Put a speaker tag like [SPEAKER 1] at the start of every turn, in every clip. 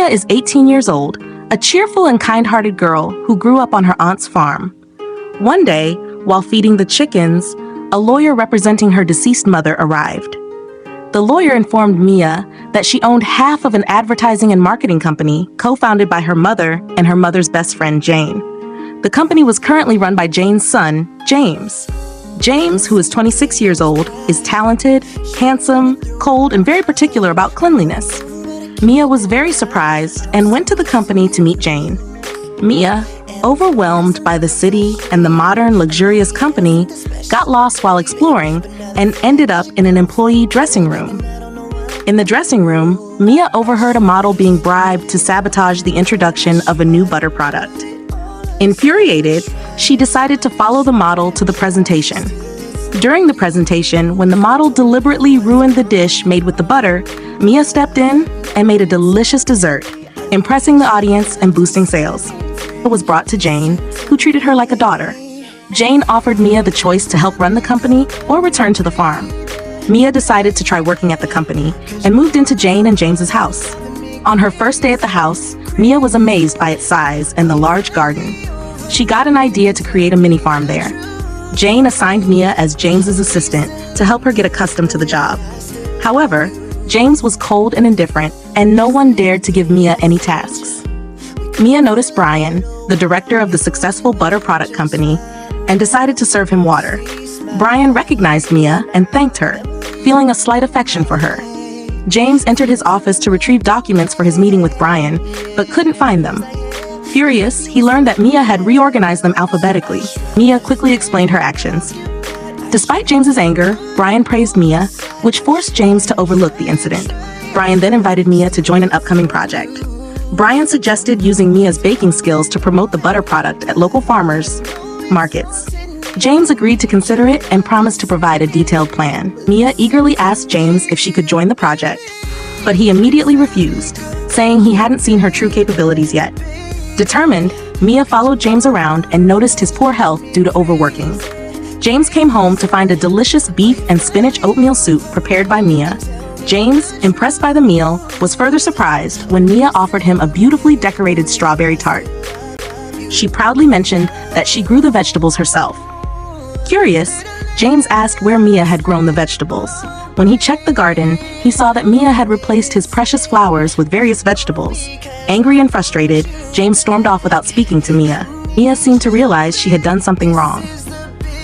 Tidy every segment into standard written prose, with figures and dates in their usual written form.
[SPEAKER 1] is 18 years old, a cheerful and kind-hearted girl who grew up on her aunt's farm. One day, while feeding the chickens, a lawyer representing her deceased mother arrived. The lawyer informed Mia that she owned half of an advertising and marketing company co-founded by her mother and her mother's best friend, Jane. The company was currently run by Jane's son, James. James, who is 26 years old, is talented, handsome, cold, and very particular about cleanliness. Mia was very surprised and went to the company to meet Jane. Mia, overwhelmed by the city and the modern, luxurious company, got lost while exploring and ended up in an employee dressing room. In the dressing room, Mia overheard a model being bribed to sabotage the introduction of a new butter product. Infuriated, she decided to follow the model to the presentation. During the presentation, when the model deliberately ruined the dish made with the butter, Mia stepped in and made a delicious dessert, impressing the audience and boosting sales. It was brought to Jane, who treated her like a daughter. Jane offered Mia the choice to help run the company or return to the farm. Mia decided to try working at the company and moved into Jane and James's house. On her first day at the house, Mia was amazed by its size and the large garden. She got an idea to create a mini farm there. Jane assigned Mia as James's assistant to help her get accustomed to the job. However, James was cold and indifferent, and no one dared to give Mia any tasks. Mia noticed Brian, the director of the successful butter product company, and decided to serve him water. Brian recognized Mia and thanked her, feeling a slight affection for her. James entered his office to retrieve documents for his meeting with Brian, but couldn't find them. Furious, he learned that Mia had reorganized them alphabetically. Mia quickly explained her actions. Despite James's anger, Brian praised Mia, which forced James to overlook the incident. Brian then invited Mia to join an upcoming project. Brian suggested using Mia's baking skills to promote the butter product at local farmers' markets. James agreed to consider it and promised to provide a detailed plan. Mia eagerly asked James if she could join the project, but he immediately refused, saying he hadn't seen her true capabilities yet. Determined, Mia followed James around and noticed his poor health due to overworking. James came home to find a delicious beef and spinach oatmeal soup prepared by Mia. James, impressed by the meal, was further surprised when Mia offered him a beautifully decorated strawberry tart. She proudly mentioned that she grew the vegetables herself. Curious, James asked where Mia had grown the vegetables. When he checked the garden, he saw that Mia had replaced his precious flowers with various vegetables. Angry and frustrated, James stormed off without speaking to Mia. Mia seemed to realize she had done something wrong.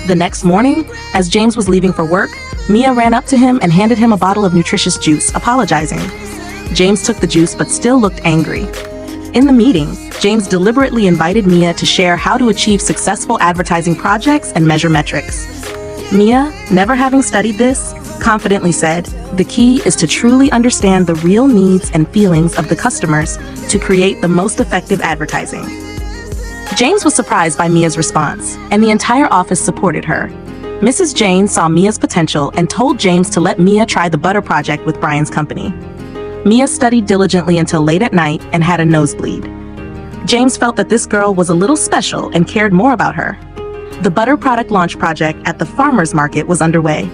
[SPEAKER 1] The next morning, as James was leaving for work, Mia ran up to him and handed him a bottle of nutritious juice, apologizing. James took the juice but still looked angry. In the meeting, James deliberately invited Mia to share how to achieve successful advertising projects and measure metrics. Mia, never having studied this, confidently said, "The key is to truly understand the real needs and feelings of the customers to create the most effective advertising." James was surprised by Mia's response, and the entire office supported her. Mrs. Jane saw Mia's potential and told James to let Mia try the butter project with Brian's company. Mia studied diligently until late at night and had a nosebleed. James felt that this girl was a little special and cared more about her. The butter product launch project at the farmer's market was underway.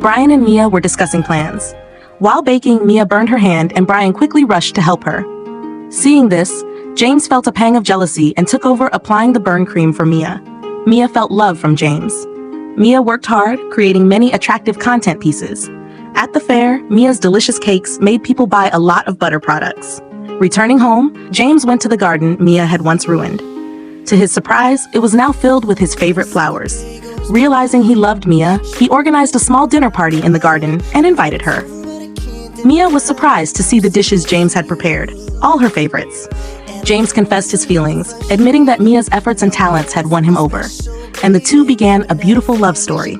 [SPEAKER 1] Brian and Mia were discussing plans. While baking, Mia burned her hand and Brian quickly rushed to help her. Seeing this, James felt a pang of jealousy and took over applying the burn cream for Mia. Mia felt love from James. Mia worked hard, creating many attractive content pieces. At the fair, Mia's delicious cakes made people buy a lot of butter products. Returning home, James went to the garden Mia had once ruined. To his surprise, it was now filled with his favorite flowers. Realizing he loved Mia, he organized a small dinner party in the garden and invited her. Mia was surprised to see the dishes James had prepared, all her favorites. James confessed his feelings, admitting that Mia's efforts and talents had won him over, and the two began a beautiful love story.